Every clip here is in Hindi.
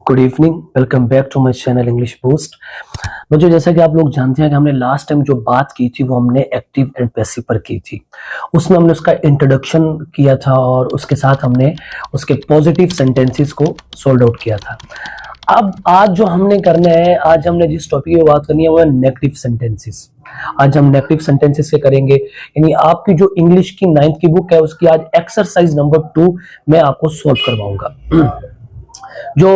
Good evening, welcome back to my channel English Boost. बच्चों, जैसा कि आप लोग जानते हैं कि हमने लास्ट टाइम जो बात की थी वो हमने एक्टिव एंड पैसिव पर की थी। उसमें हमने उसका इंट्रोडक्शन किया था और उसके साथ हमने उसके पॉजिटिव सेंटेंसेस को सोल्व आउट किया था। अब आज जो हमने करना है, आज हमने जिस टॉपिक की बात करनी है वो है नेगेटिव सेंटेंसेस। आज हम नेगेटिव सेंटेंसेस से करेंगे, यानी आपकी जो इंग्लिश की 9th की बुक है उसकी आज एक्सरसाइज नंबर 2 मैं आपको सोल्व करवाऊंगा। जो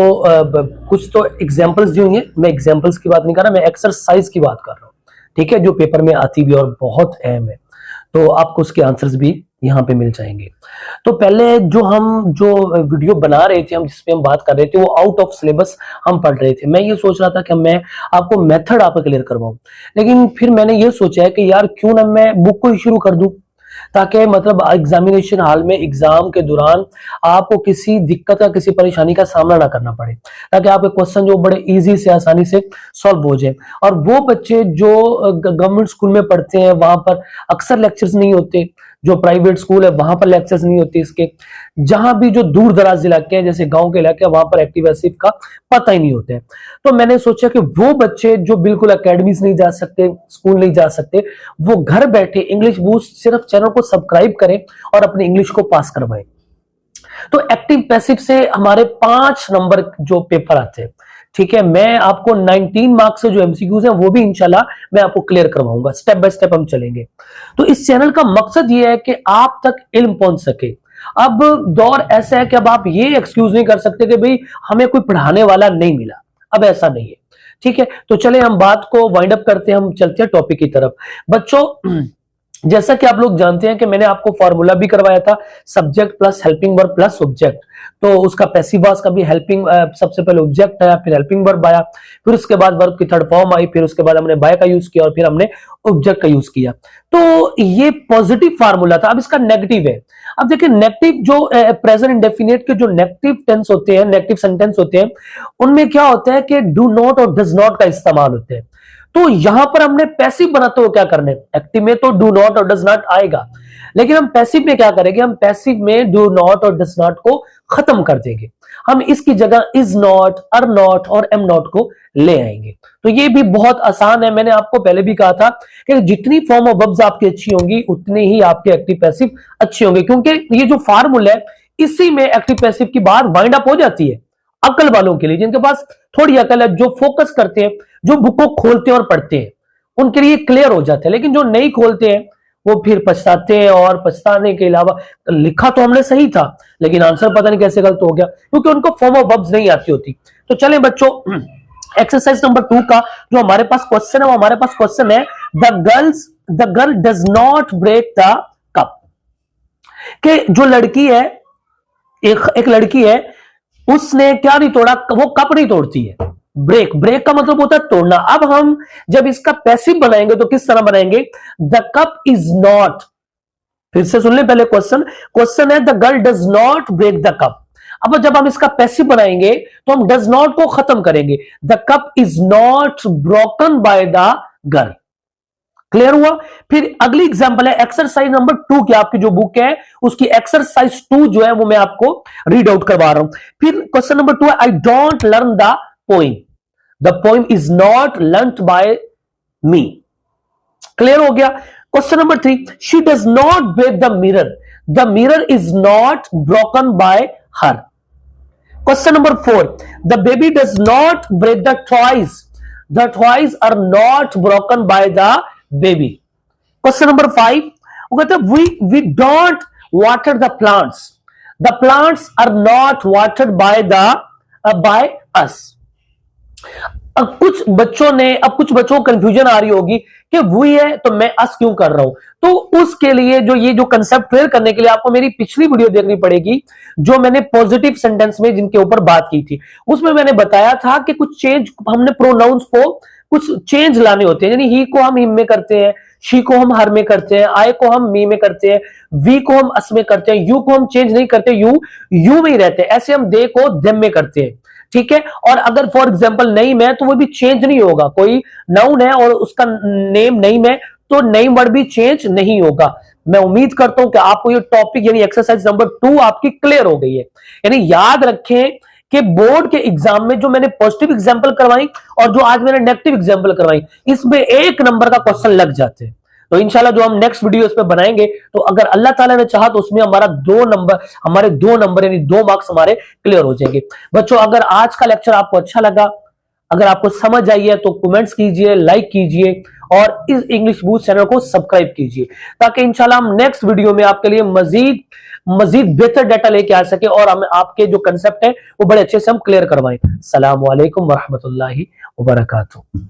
कुछ तो एग्जांपल्स जो होंगे, मैं एग्जांपल्स की बात नहीं कर रहा, मैं एक्सरसाइज की बात कर रहा हूँ। ठीक है, जो पेपर में आती भी और बहुत अहम है, तो आपको उसके आंसर्स भी यहाँ पे मिल जाएंगे। तो पहले जो वीडियो बना रहे थे, हम जिसपे हम बात कर रहे थे, वो आउट ऑफ सिलेबस हम पढ़ रहे थे। मैं ये सोच रहा था कि मैं आपको मेथड आपको क्लियर करवाऊं, लेकिन फिर मैंने ये सोचा है कि यार क्यों ना मैं बुक को ही शुरू कर दूं, ताकि मतलब एग्जामिनेशन हॉल में एग्जाम के दौरान आपको किसी दिक्कत या किसी परेशानी का सामना ना करना पड़े, ताकि आपके क्वेश्चन जो बड़े इजी से आसानी से सॉल्व हो जाए। और वो बच्चे जो गवर्नमेंट स्कूल में पढ़ते हैं वहां पर अक्सर लेक्चर्स नहीं होते, जो प्राइवेट स्कूल है वहां पर लेक्चर्स नहीं होते इसके, जहां भी जो दूर दराज इलाके हैं जैसे गांव के इलाके, वहां पर एक्टिव पैसिव का पता ही नहीं होता है। तो मैंने सोचा कि वो बच्चे जो बिल्कुल अकेडमीज नहीं जा सकते, स्कूल नहीं जा सकते, वो घर बैठे इंग्लिश बूस्ट सिर्फ चैनल को सब्सक्राइब करें और अपने इंग्लिश को पास करवाएं। तो एक्टिव पैसिव से हमारे 5 नंबर जो पेपर आते हैं, ठीक है, मैं आपको 19 मार्क्स से जो एमसीक्यूज हैं वो भी इंशाल्लाह मैं आपको क्लियर करवाऊंगा। स्टेप बाय स्टेप हम चलेंगे। तो इस चैनल का मकसद ये है कि आप तक इल्म पहुंच सके। अब दौर ऐसा है कि अब आप ये एक्सक्यूज नहीं कर सकते कि भाई हमें कोई पढ़ाने वाला नहीं मिला, अब ऐसा नहीं है। ठीक है, तो चले हम बात को वाइंड अप करते हैं, हम चलते हैं टॉपिक की तरफ। बच्चों, जैसा कि आप लोग जानते हैं कि मैंने आपको फॉर्मूला भी करवाया था, subject plus helping verb plus object. तो उसका पैसिव वॉइस का भी हेल्पिंग, सबसे पहले ऑब्जेक्ट आया, फिर हेल्पिंग वर्ब आया, फिर उसके बाद वर्ब की थर्ड फॉर्म आई, फिर उसके बाद हमने बाय का यूज किया और फिर हमने ऑब्जेक्ट का यूज किया। तो ये पॉजिटिव फार्मूला था। अब इसका नेगेटिव है। अब देखिए, नेगेटिव जो प्रेजेंट इंडेफिनिट के जो नेगेटिव टेंस होते हैं, नेगेटिव सेंटेंस होते हैं, उनमें क्या होता है कि डू नॉट और डज नॉट का इस्तेमाल होते हैं। तो यहां पर हमने पैसिव बनाते हुए क्या करना है, एक्टिव में तो डू नॉट और डज नॉट आएगा, लेकिन हम पैसिव में क्या करेंगे, हम पैसिव में डू नॉट और डज नॉट को खत्म कर देंगे। हम इसकी जगह इज नॉट, आर नॉट और एम नॉट को ले आएंगे। तो ये भी बहुत आसान है। मैंने आपको पहले भी कहा था कि जितनी फॉर्म ऑफ वर्ब्स आपकी अच्छी होंगी उतनी ही आपके एक्टिव पैसिव अच्छे होंगे, क्योंकि ये जो फार्मूला है इसी में एक्टिव पैसिव की बात वाइंड अप हो जाती है। अकल वालों के लिए, जिनके पास थोड़ी अकल है, जो फोकस करते हैं, जो बुक को खोलते हैं और पढ़ते हैं, उनके लिए क्लियर हो जाता है। लेकिन जो नहीं खोलते हैं वो फिर पछताते हैं, और पछताने के अलावा लिखा तो हमने सही था लेकिन आंसर पता नहीं कैसे गलत हो गया, क्योंकि उनको फॉर्म ऑफ वर्ब्स नहीं आती होती। तो चलें बच्चों, एक्सरसाइज नंबर 2 का जो हमारे पास क्वेश्चन है, वो हमारे पास क्वेश्चन है the girl does not break the cup. कि जो लड़की है, एक लड़की है, उसने क्या नहीं तोड़ा, वो कप नहीं तोड़ती है। ब्रेक का मतलब होता है तोड़ना। अब हम जब इसका पैसिव बनाएंगे तो किस तरह बनाएंगे, द कप इज नॉट, फिर से सुन ले पहले क्वेश्चन है the girl does not break the cup. अब जब हम इसका पैसिव बनाएंगे तो हम डज नॉट को खत्म करेंगे, the cup is not broken by the girl. Clear हुआ। फिर अगली एग्जांपल है एक्सरसाइज नंबर 2 की, आपकी जो बुक है उसकी एक्सरसाइज 2 जो है वो मैं आपको रीड आउट करवा रहा हूं। फिर क्वेश्चन नंबर 2 है I don't learn the poem, the poem is not learned by me. Clear हो गया। Question number 3, she does not break the mirror is not broken by her. Question number 4, the baby does not break the toys are not broken by the baby. Question number 5, वो कहते हैं we don't water the plants are not watered by us. अब कुछ बच्चों को कंफ्यूजन आ रही होगी कि वी है तो मैं अस क्यों कर रहा हूं। तो उसके लिए ये जो कंसेप्ट क्लियर करने के लिए आपको मेरी पिछली वीडियो देखनी पड़ेगी, जो मैंने पॉजिटिव सेंटेंस में जिनके ऊपर बात की थी। उसमें मैंने बताया था कि कुछ चेंज, हमने प्रोनाउंस को कुछ चेंज लाने होते हैं। यानी ही को हम हिम में करते हैं, शी को हम हर में करते हैं, आई को हम मी में करते हैं, वी को हम अस में करते हैं, यू को हम चेंज नहीं करते, यू में ही रहते हैं। ऐसे हम दे को देम में करते हैं। ठीक है, और अगर फॉर एग्जाम्पल नेम है तो वो भी चेंज नहीं होगा। कोई नाउन है और उसका नेम नेम है तो नेम वर्ड भी चेंज नहीं होगा। मैं उम्मीद करता हूं कि आपको ये टॉपिक यानी एक्सरसाइज नंबर 2 आपकी क्लियर हो गई है। यानी याद रखें, कि बोर्ड के एग्जाम में जो मैंने पॉजिटिव एग्जाम्पल करवाई और जो आज मैंने नेगेटिव एग्जाम्पल करवाई, इसमें 1 नंबर का क्वेश्चन लग जाते हैं। तो इंशाल्लाह जो हम नेक्स्ट वीडियो इस पे बनाएंगे, तो अगर अल्लाह ताला ने चाहा तो उसमें हमारे 2 नंबर यानी 2 मार्क्स हमारे क्लियर हो जाएंगे। बच्चों, अगर आज का लेक्चर आपको अच्छा लगा, अगर आपको समझ आई है, तो कमेंट्स कीजिए, लाइक कीजिए और इस इंग्लिश बूस्ट चैनल को सब्सक्राइब कीजिए, ताकि इंशाल्लाह हम नेक्स्ट वीडियो में आपके लिए मजीद बेहतर डाटा लेके आ सके और हम आपके जो कंसेप्ट है वो बड़े अच्छे से हम क्लियर करवाएं। अस्सलामु अलैकुम वरहमतुल्लाहि वबरकातुहू।